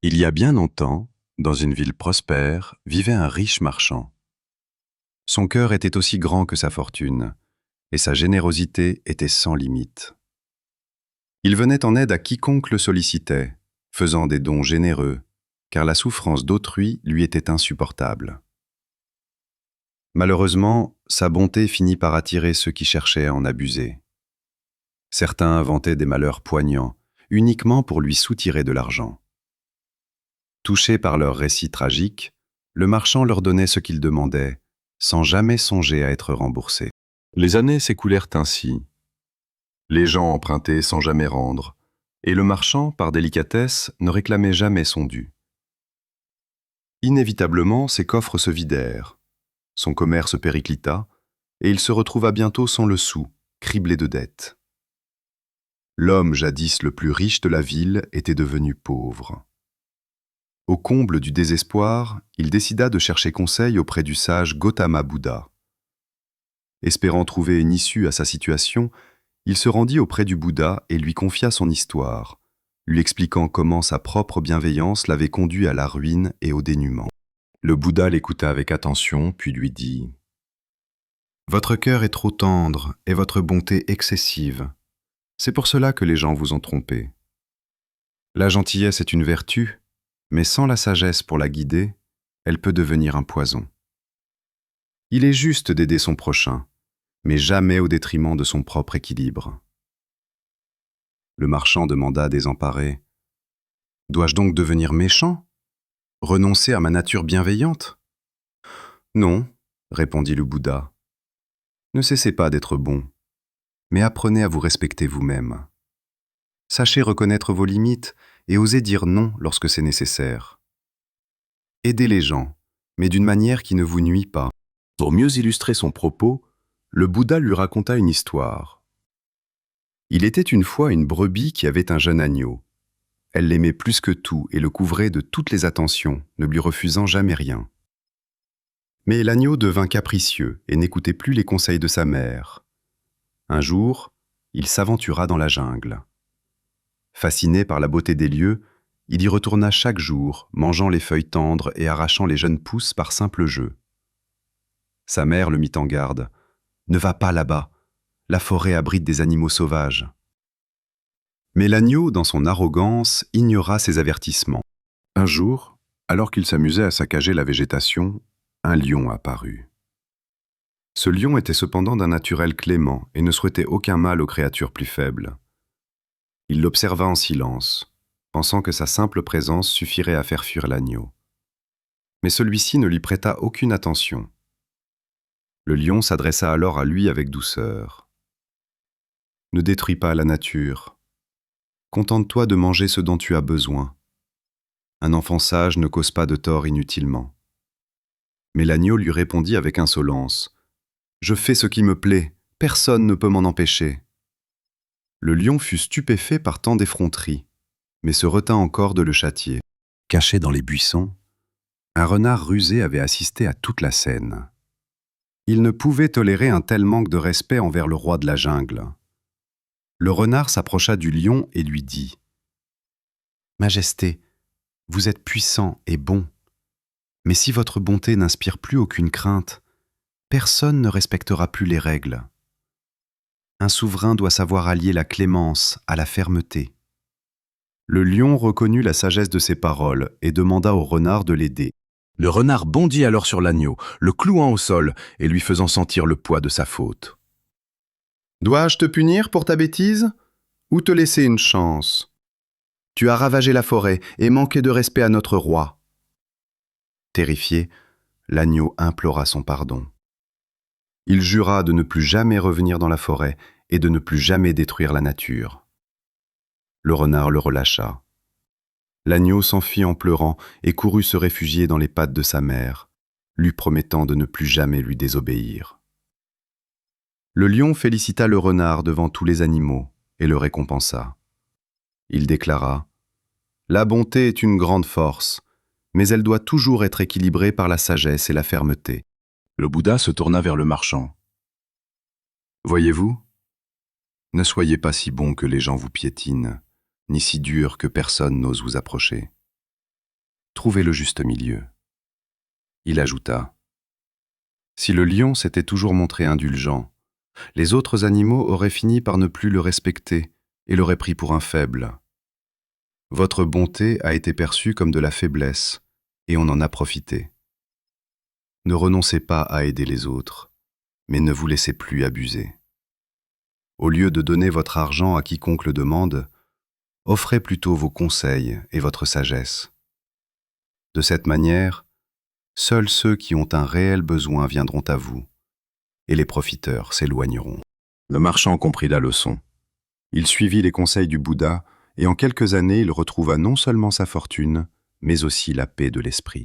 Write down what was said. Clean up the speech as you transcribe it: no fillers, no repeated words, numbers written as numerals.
Il y a bien longtemps, dans une ville prospère, vivait un riche marchand. Son cœur était aussi grand que sa fortune, et sa générosité était sans limite. Il venait en aide à quiconque le sollicitait, faisant des dons généreux, car la souffrance d'autrui lui était insupportable. Malheureusement, sa bonté finit par attirer ceux qui cherchaient à en abuser. Certains inventaient des malheurs poignants, uniquement pour lui soutirer de l'argent. Touché par leurs récits tragiques, le marchand leur donnait ce qu'ils demandaient, sans jamais songer à être remboursés. Les années s'écoulèrent ainsi. Les gens empruntaient sans jamais rendre, et le marchand, par délicatesse, ne réclamait jamais son dû. Inévitablement, ses coffres se vidèrent, son commerce périclita, et il se retrouva bientôt sans le sou, criblé de dettes. L'homme jadis le plus riche de la ville était devenu pauvre. Au comble du désespoir, il décida de chercher conseil auprès du sage Gautama Bouddha. Espérant trouver une issue à sa situation, il se rendit auprès du Bouddha et lui confia son histoire, lui expliquant comment sa propre bienveillance l'avait conduit à la ruine et au dénuement. Le Bouddha l'écouta avec attention, puis lui dit « Votre cœur est trop tendre et votre bonté excessive. C'est pour cela que les gens vous ont trompé. La gentillesse est une vertu, mais sans la sagesse pour la guider, elle peut devenir un poison. Il est juste d'aider son prochain, mais jamais au détriment de son propre équilibre. » Le marchand demanda désemparé « Dois-je donc devenir méchant? Renoncer à ma nature bienveillante ?»« Non, » répondit le Bouddha. « Ne cessez pas d'être bon, mais apprenez à vous respecter vous-même. Sachez reconnaître vos limites et osez dire non lorsque c'est nécessaire. Aidez les gens, mais d'une manière qui ne vous nuit pas. » Pour mieux illustrer son propos, le Bouddha lui raconta une histoire. Il était une fois une brebis qui avait un jeune agneau. Elle l'aimait plus que tout et le couvrait de toutes les attentions, ne lui refusant jamais rien. Mais l'agneau devint capricieux et n'écoutait plus les conseils de sa mère. Un jour, il s'aventura dans la jungle. Fasciné par la beauté des lieux, il y retourna chaque jour, mangeant les feuilles tendres et arrachant les jeunes pousses par simple jeu. Sa mère le mit en garde. « Ne va pas là-bas, la forêt abrite des animaux sauvages. » Mais l'agneau, dans son arrogance, ignora ces avertissements. Un jour, alors qu'il s'amusait à saccager la végétation, un lion apparut. Ce lion était cependant d'un naturel clément et ne souhaitait aucun mal aux créatures plus faibles. Il l'observa en silence, pensant que sa simple présence suffirait à faire fuir l'agneau. Mais celui-ci ne lui prêta aucune attention. Le lion s'adressa alors à lui avec douceur. « Ne détruis pas la nature. Contente-toi de manger ce dont tu as besoin. Un enfant sage ne cause pas de tort inutilement. » Mais l'agneau lui répondit avec insolence. « Je fais ce qui me plaît, personne ne peut m'en empêcher. » Le lion fut stupéfait par tant d'effronterie, mais se retint encore de le châtier. Caché dans les buissons, un renard rusé avait assisté à toute la scène. Il ne pouvait tolérer un tel manque de respect envers le roi de la jungle. Le renard s'approcha du lion et lui dit « Majesté, vous êtes puissant et bon, mais si votre bonté n'inspire plus aucune crainte, personne ne respectera plus les règles. Un souverain doit savoir allier la clémence à la fermeté. » Le lion reconnut la sagesse de ces paroles et demanda au renard de l'aider. Le renard bondit alors sur l'agneau, le clouant au sol et lui faisant sentir le poids de sa faute. « Dois-je te punir pour ta bêtise ou te laisser une chance? Tu as ravagé la forêt et manqué de respect à notre roi. » Terrifié, l'agneau implora son pardon. Il jura de ne plus jamais revenir dans la forêt et de ne plus jamais détruire la nature. Le renard le relâcha. L'agneau s'enfuit en pleurant et courut se réfugier dans les pattes de sa mère, lui promettant de ne plus jamais lui désobéir. Le lion félicita le renard devant tous les animaux et le récompensa. Il déclara « La bonté est une grande force, mais elle doit toujours être équilibrée par la sagesse et la fermeté. » Le Bouddha se tourna vers le marchand. « Voyez-vous, ne soyez pas si bon que les gens vous piétinent, ni si dur que personne n'ose vous approcher. Trouvez le juste milieu. Il ajouta, « Si le lion s'était toujours montré indulgent, les autres animaux auraient fini par ne plus le respecter et l'auraient pris pour un faible. Votre bonté a été perçue comme de la faiblesse, et on en a profité. Ne renoncez pas à aider les autres, mais ne vous laissez plus abuser. Au lieu de donner votre argent à quiconque le demande, offrez plutôt vos conseils et votre sagesse. De cette manière, seuls ceux qui ont un réel besoin viendront à vous, et les profiteurs s'éloigneront. » Le marchand comprit la leçon. Il suivit les conseils du Bouddha, et en quelques années il retrouva non seulement sa fortune, mais aussi la paix de l'esprit.